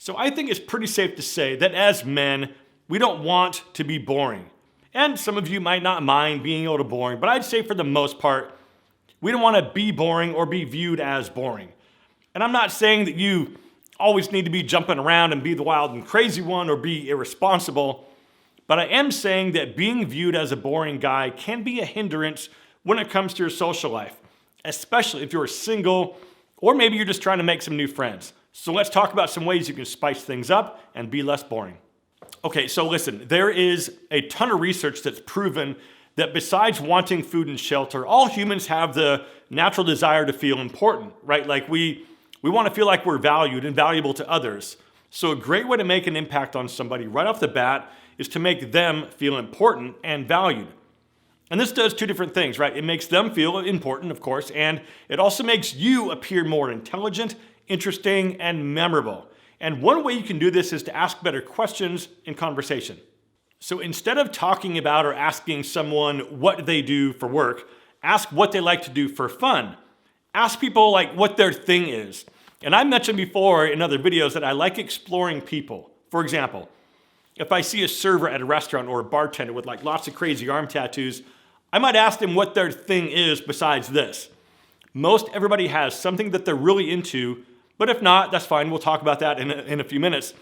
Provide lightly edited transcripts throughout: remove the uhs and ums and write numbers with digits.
So I think it's pretty safe to say that as men, we don't want to be boring. And some of you might not mind being a little boring, but I'd say for the most part, we don't want to be boring or be viewed as boring. And I'm not saying that you always need to be jumping around and be the wild and crazy one or be irresponsible, but I am saying that being viewed as a boring guy can be a hindrance when it comes to your social life, especially if you're single or maybe you're just trying to make some new friends. So let's talk about some ways you can spice things up and be less boring. Okay, so listen, there is a ton of research that's proven that besides wanting food and shelter, all humans have the natural desire to feel important, right? Like we want to feel like we're valued and valuable to others. So a great way to make an impact on somebody right off the bat is to make them feel important and valued. And this does two different things, right? It makes them feel important, of course, and it also makes you appear more intelligent, interesting, and memorable. And one way you can do this is to ask better questions in conversation. So instead of talking about or asking someone what they do for work, ask what they like to do for fun. Ask people like what their thing is. And I mentioned before in other videos that I like exploring people. For example, if I see a server at a restaurant or a bartender with like lots of crazy arm tattoos, I might ask them what their thing is besides this. Most everybody has something that they're really into, but if not, that's fine. We'll talk about that in a few minutes.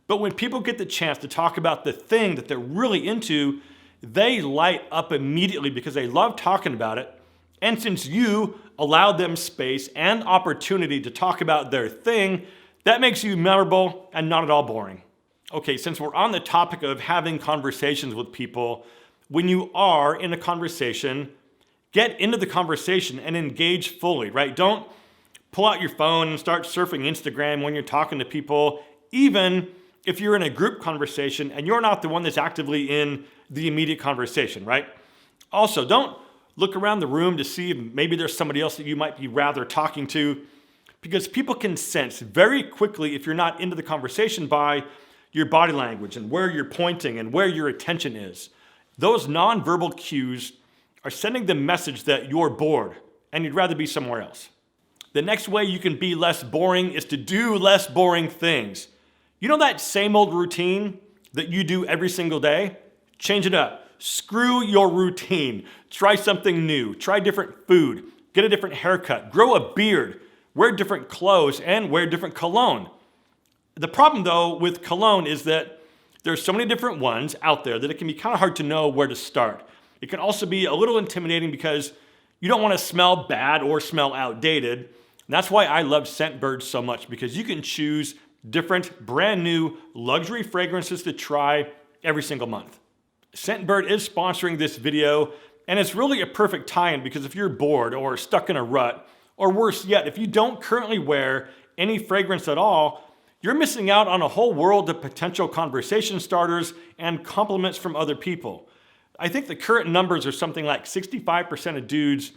But when people get the chance to talk about the thing that they're really into, they light up immediately because they love talking about it. And since you allowed them space and opportunity to talk about their thing, that makes you memorable and not at all boring. Okay, since we're on the topic of having conversations with people, when you are in a conversation, get into the conversation and engage fully, right? Don't pull out your phone and start surfing Instagram when you're talking to people, even if you're in a group conversation and you're not the one that's actively in the immediate conversation, right? Also, don't look around the room to see if maybe there's somebody else that you might be rather talking to, because people can sense very quickly if you're not into the conversation by your body language and where you're pointing and where your attention is. Those nonverbal cues are sending the message that you're bored and you'd rather be somewhere else. The next way you can be less boring is to do less boring things. You know that same old routine that you do every single day? Change it up. Screw your routine. Try something new. Try different food. Get a different haircut. Grow a beard. Wear different clothes and wear different cologne. The problem though with cologne is that there's so many different ones out there that it can be kind of hard to know where to start. It can also be a little intimidating because you don't want to smell bad or smell outdated. And that's why I love Scentbird so much, because you can choose different brand new luxury fragrances to try every single month. Scentbird is sponsoring this video, and it's really a perfect tie-in because if you're bored or stuck in a rut, or worse yet, if you don't currently wear any fragrance at all, you're missing out on a whole world of potential conversation starters and compliments from other people. I think the current numbers are something like 65% of dudes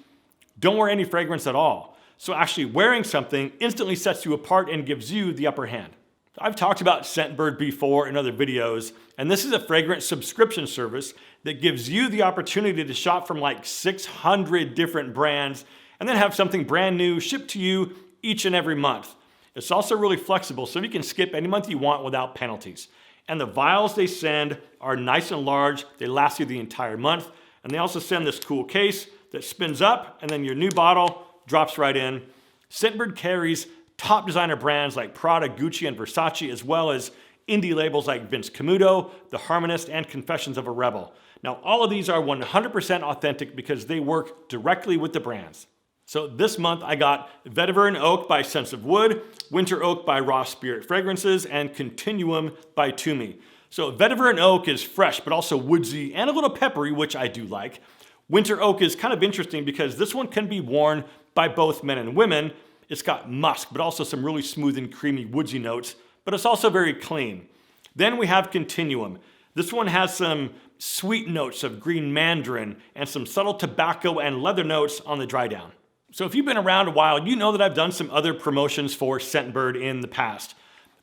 don't wear any fragrance at all. So actually wearing something instantly sets you apart and gives you the upper hand. I've talked about Scentbird before in other videos, and this is a fragrance subscription service that gives you the opportunity to shop from like 600 different brands and then have something brand new shipped to you each and every month. It's also really flexible, so you can skip any month you want without penalties. And the vials they send are nice and large. They last you the entire month. And they also send this cool case that spins up, and then your new bottle drops right in. Scentbird carries top designer brands like Prada, Gucci, and Versace, as well as indie labels like Vince Camuto, The Harmonist, and Confessions of a Rebel. Now, all of these are 100% authentic because they work directly with the brands. So this month I got Vetiver and Oak by Sense of Wood, Winter Oak by Raw Spirit Fragrances, and Continuum by Toomey. So Vetiver and Oak is fresh, but also woodsy and a little peppery, which I do like. Winter Oak is kind of interesting because this one can be worn by both men and women. It's got musk, but also some really smooth and creamy woodsy notes, but it's also very clean. Then we have Continuum. This one has some sweet notes of green mandarin and some subtle tobacco and leather notes on the dry down. So if you've been around a while, you know that I've done some other promotions for Scentbird in the past.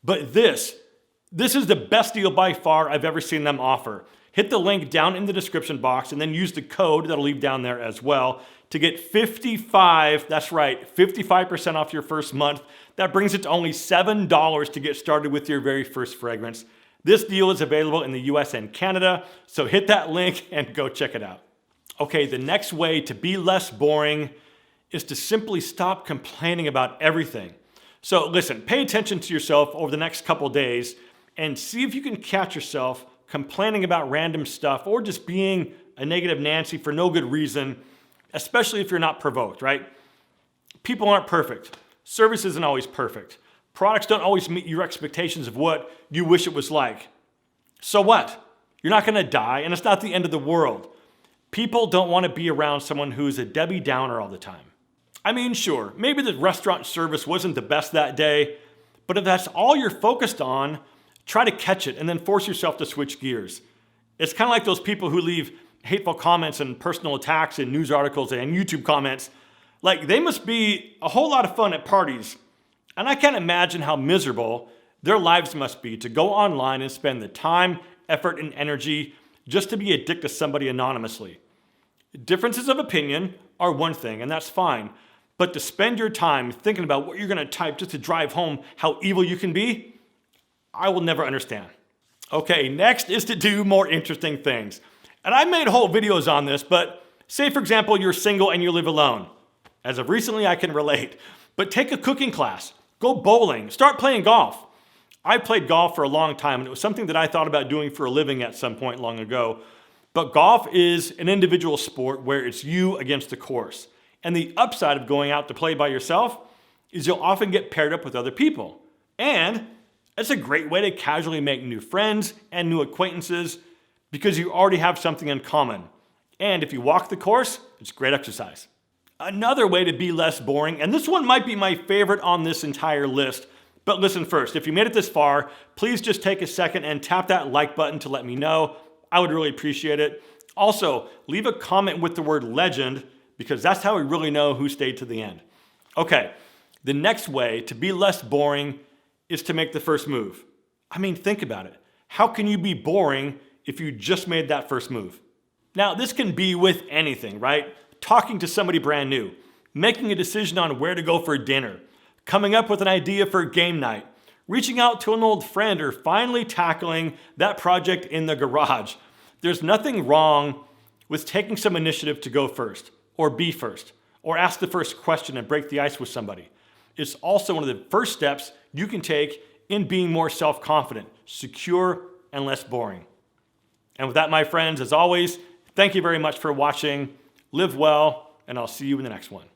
But this is the best deal by far I've ever seen them offer. hit the link down in the description box and then use the code that'll leave down there as well to get 55% off your first month. That brings it to only $7 to get started with your very first fragrance. This deal is available in the US and Canada, so hit that link and go check it out. Okay, the next way to be less boring is to simply stop complaining about everything. So listen, pay attention to yourself over the next couple days and see if you can catch yourself complaining about random stuff or just being a negative Nancy for no good reason, especially if you're not provoked, right? People aren't perfect. Service isn't always perfect. Products don't always meet your expectations of what you wish it was like. So what? You're not gonna die, and it's not the end of the world. People don't wanna be around someone who's a Debbie Downer all the time. I mean, sure, maybe the restaurant service wasn't the best that day, but if that's all you're focused on, try to catch it and then force yourself to switch gears. It's kind of like those people who leave hateful comments and personal attacks in news articles and YouTube comments. Like, they must be a whole lot of fun at parties. And I can't imagine how miserable their lives must be to go online and spend the time, effort, and energy just to be a dick to somebody anonymously. Differences of opinion are one thing, and that's fine. But to spend your time thinking about what you're gonna type just to drive home how evil you can be, I will never understand. Okay, next is to do more interesting things. And I made whole videos on this, but say for example, you're single and you live alone. As of recently, I can relate. But take a cooking class, go bowling, start playing golf. I played golf for a long time, and it was something that I thought about doing for a living at some point long ago. But golf is an individual sport where it's you against the course. And the upside of going out to play by yourself is you'll often get paired up with other people. And it's a great way to casually make new friends and new acquaintances because you already have something in common. And if you walk the course, it's great exercise. Another way to be less boring, and this one might be my favorite on this entire list, but listen first, if you made it this far, please just take a second and tap that like button to let me know. I would really appreciate it. Also, leave a comment with the word legend, because that's how we really know who stayed to the end. Okay, the next way to be less boring is to make the first move. I mean, think about it. How can you be boring if you just made that first move? Now, this can be with anything, right? Talking to somebody brand new, making a decision on where to go for dinner, coming up with an idea for game night, reaching out to an old friend, or finally tackling that project in the garage. There's nothing wrong with taking some initiative to go first, or be first, or ask the first question and break the ice with somebody. It's also one of the first steps you can take in being more self-confident, secure, and less boring. And with that, my friends, as always, thank you very much for watching. Live well, and I'll see you in the next one.